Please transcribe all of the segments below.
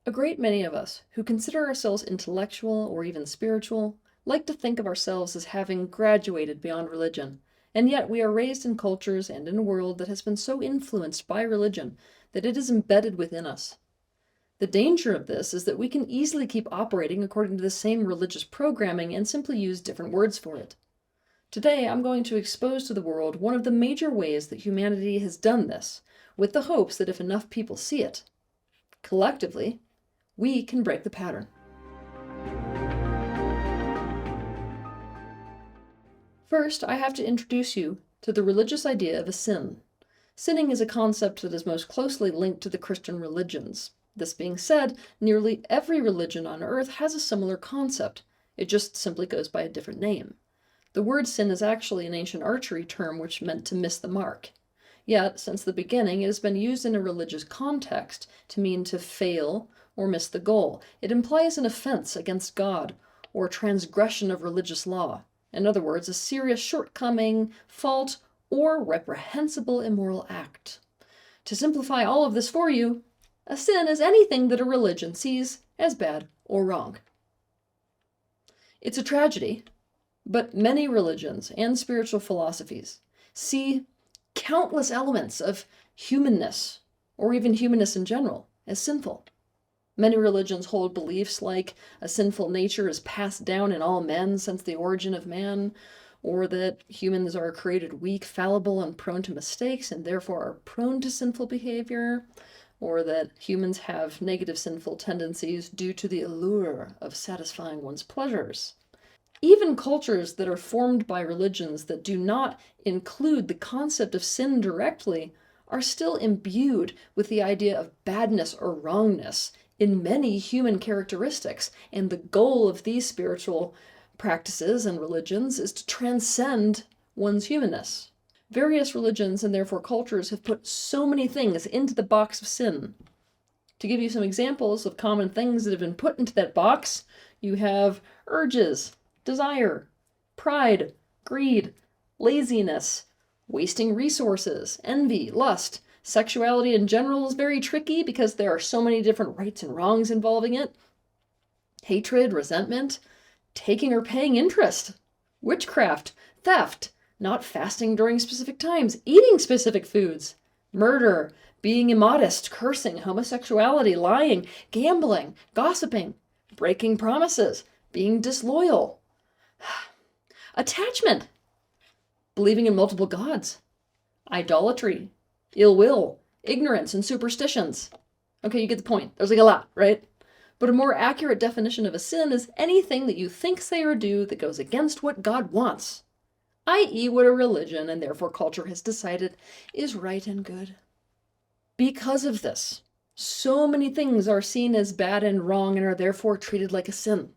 A great many of us who consider ourselves intellectual or even spiritual like to think of ourselves as having graduated beyond religion, and yet we are raised in cultures and in a world that has been so influenced by religion that it is embedded within us. The danger of this is that we can easily keep operating according to the same religious programming and simply use different words for it. Today, I'm going to expose to the world one of the major ways that humanity has done this, with the hopes that if enough people see it, collectively, we can break the pattern. First, I have to introduce you to the religious idea of a sin. Sinning is a concept that is most closely linked to the Christian religions. This being said, nearly every religion on earth has a similar concept. It just simply goes by a different name. The word sin is actually an ancient archery term which meant to miss the mark. Yet, since the beginning, it has been used in a religious context to mean to fail or miss the goal. It implies an offense against God or transgression of religious law. In other words, a serious shortcoming, fault, or reprehensible immoral act. To simplify all of this for you, a sin is anything that a religion sees as bad or wrong. It's a tragedy, but many religions and spiritual philosophies see countless elements of humanness, or even humanness in general, as sinful. Many religions hold beliefs like a sinful nature is passed down in all men since the origin of man, or that humans are created weak, fallible, and prone to mistakes, and therefore are prone to sinful behavior, or that humans have negative sinful tendencies due to the allure of satisfying one's pleasures. Even cultures that are formed by religions that do not include the concept of sin directly are still imbued with the idea of badness or wrongness in many human characteristics, and the goal of these spiritual practices and religions is to transcend one's humanness. Various religions and therefore cultures have put so many things into the box of sin. To give you some examples of common things that have been put into that box, you have urges, desire, pride, greed, laziness, wasting resources, envy, lust. Sexuality in general is very tricky because there are so many different rights and wrongs involving it. Hatred, resentment, taking or paying interest, witchcraft, theft, not fasting during specific times, eating specific foods, murder, being immodest, cursing, homosexuality, lying, gambling, gossiping, breaking promises, being disloyal, attachment, believing in multiple gods, idolatry, ill will, ignorance, and superstitions. Okay, you get the point. There's like a lot, right? But a more accurate definition of a sin is anything that you think, say, or do that goes against what God wants, i.e. what a religion and therefore culture has decided is right and good. Because of this, so many things are seen as bad and wrong and are therefore treated like a sin.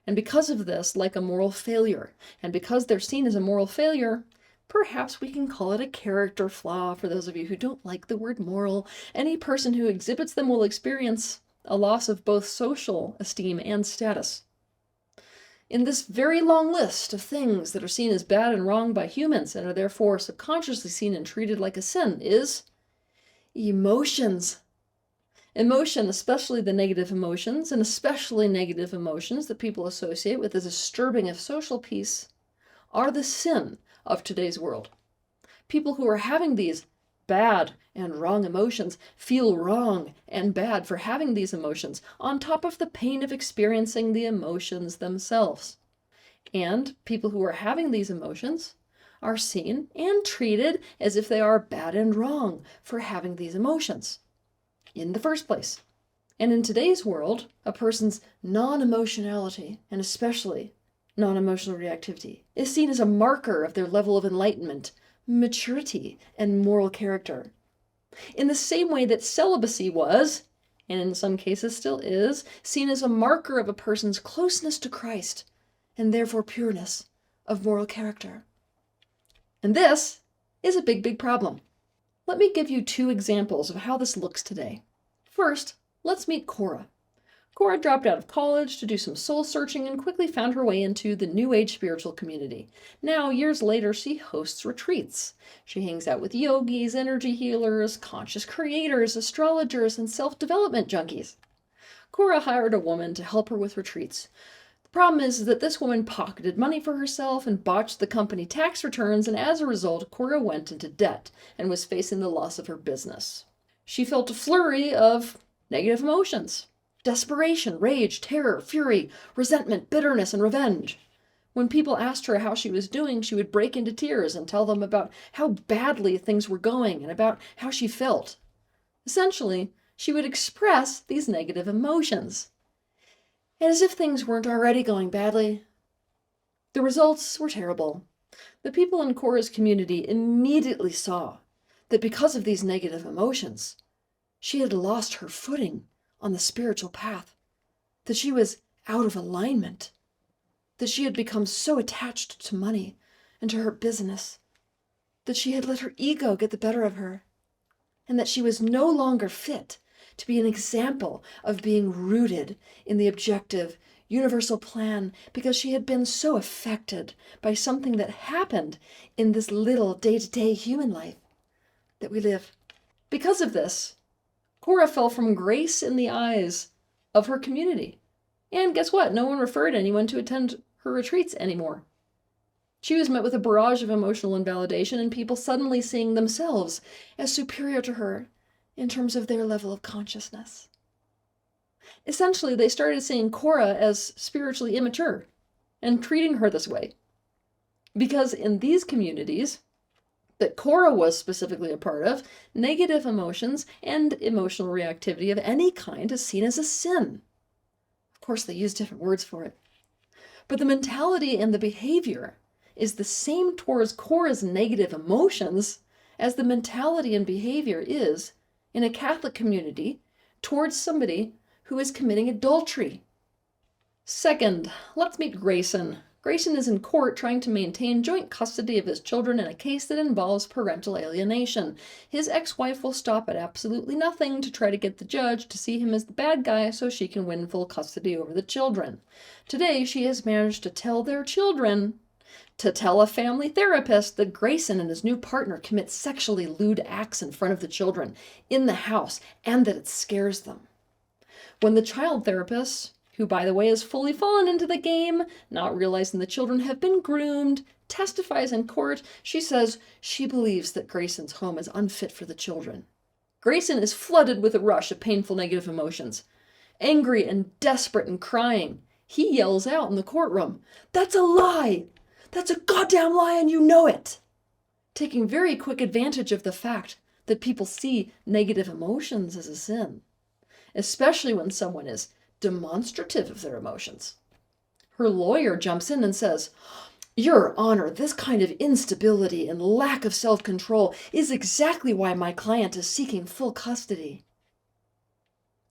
And because of this, like a moral failure. And because they're seen as a moral failure, perhaps we can call it a character flaw for those of you who don't like the word moral. Any person who exhibits them will experience a loss of both social esteem and status. In this very long list of things that are seen as bad and wrong by humans and are therefore subconsciously seen and treated like a sin is emotions. Emotion, especially the negative emotions, and especially negative emotions that people associate with the disturbing of social peace, are the sin of today's world. People who are having these bad and wrong emotions feel wrong and bad for having these emotions, on top of the pain of experiencing the emotions themselves. And people who are having these emotions are seen and treated as if they are bad and wrong for having these emotions in the first place. And in today's world, a person's non-emotionality, and especially non-emotional reactivity, is seen as a marker of their level of enlightenment, maturity, and moral character. In the same way that celibacy was, and in some cases still is, seen as a marker of a person's closeness to Christ, and therefore pureness of moral character. And this is a big, big problem. Let me give you two examples of how this looks today. First, let's meet Cora. Cora dropped out of college to do some soul searching and quickly found her way into the New Age spiritual community. Now, years later, she hosts retreats. She hangs out with yogis, energy healers, conscious creators, astrologers, and self-development junkies. Cora hired a woman to help her with retreats. The problem is that this woman pocketed money for herself and botched the company tax returns, and as a result, Cora went into debt and was facing the loss of her business. She felt a flurry of negative emotions: desperation, rage, terror, fury, resentment, bitterness, and revenge. When people asked her how she was doing, she would break into tears and tell them about how badly things were going and about how she felt. Essentially, she would express these negative emotions. And as if things weren't already going badly, the results were terrible. The people in Cora's community immediately saw that because of these negative emotions, she had lost her footing on the spiritual path, that she was out of alignment, that she had become so attached to money and to her business, that she had let her ego get the better of her, and that she was no longer fit to be an example of being rooted in the objective, universal plan, because she had been so affected by something that happened in this little day-to-day human life that we live. Because of this, Cora fell from grace in the eyes of her community. And guess what? No one referred anyone to attend her retreats anymore. She was met with a barrage of emotional invalidation and people suddenly seeing themselves as superior to her in terms of their level of consciousness. Essentially, they started seeing Cora as spiritually immature and treating her this way. Because in these communities that Cora was specifically a part of, negative emotions and emotional reactivity of any kind is seen as a sin. Of course, they use different words for it. But the mentality and the behavior is the same towards Cora's negative emotions as the mentality and behavior is in a Catholic community towards somebody who is committing adultery. Second, let's meet Grayson. Grayson is in court trying to maintain joint custody of his children in a case that involves parental alienation. His ex-wife will stop at absolutely nothing to try to get the judge to see him as the bad guy so she can win full custody over the children. Today, she has managed to tell their children to tell a family therapist that Grayson and his new partner commit sexually lewd acts in front of the children in the house and that it scares them. When the child therapist, who by the way has fully fallen into the game, not realizing the children have been groomed, testifies in court, she says she believes that Grayson's home is unfit for the children. Grayson is flooded with a rush of painful negative emotions. Angry and desperate and crying, he yells out in the courtroom, "That's a lie! That's a goddamn lie and you know it!" Taking very quick advantage of the fact that people see negative emotions as a sin, especially when someone is demonstrative of their emotions. Her lawyer jumps in and says, "Your Honor, this kind of instability and lack of self-control is exactly why my client is seeking full custody."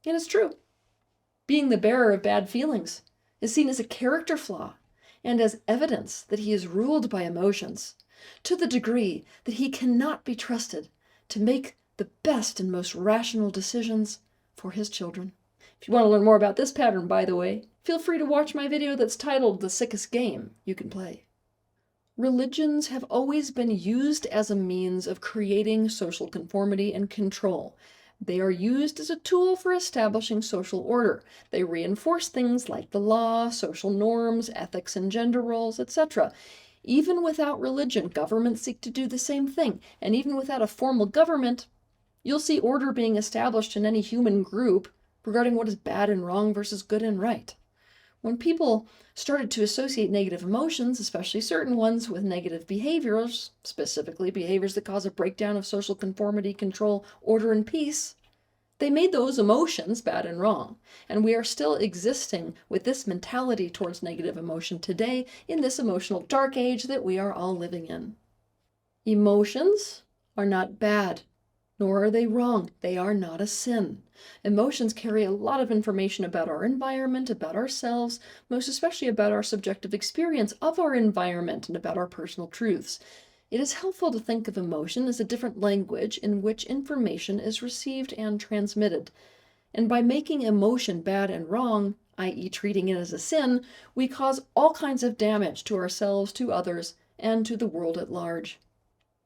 And it's true. Being the bearer of bad feelings is seen as a character flaw and as evidence that he is ruled by emotions to the degree that he cannot be trusted to make the best and most rational decisions for his children. If you want to learn more about this pattern, by the way, feel free to watch my video that's titled "The Sickest Game You Can Play." Religions have always been used as a means of creating social conformity and control. They are used as a tool for establishing social order. They reinforce things like the law, social norms, ethics and gender roles, etc. Even without religion, governments seek to do the same thing. And even without a formal government, you'll see order being established in any human group regarding what is bad and wrong versus good and right. When people started to associate negative emotions, especially certain ones, with negative behaviors, specifically behaviors that cause a breakdown of social conformity, control, order, and peace, they made those emotions bad and wrong. And we are still existing with this mentality towards negative emotion today in this emotional dark age that we are all living in. Emotions are not bad, nor are they wrong. They are not a sin. Emotions carry a lot of information about our environment, about ourselves, most especially about our subjective experience of our environment and about our personal truths. It is helpful to think of emotion as a different language in which information is received and transmitted. And by making emotion bad and wrong, i.e. treating it as a sin, we cause all kinds of damage to ourselves, to others, and to the world at large.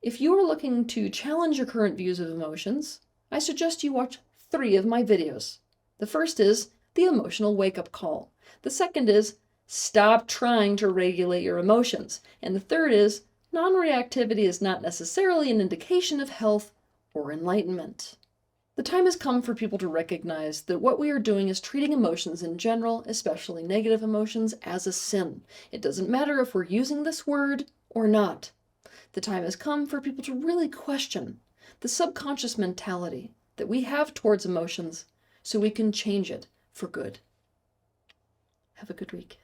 If you are looking to challenge your current views of emotions, I suggest you watch 3 of my videos. The first is the emotional wake-up call. The second is stop trying to regulate your emotions. And the third is non-reactivity is not necessarily an indication of health or enlightenment. The time has come for people to recognize that what we are doing is treating emotions in general, especially negative emotions, as a sin. It doesn't matter if we're using this word or not. The time has come for people to really question the subconscious mentality that we have towards emotions so we can change it for good. Have a good week.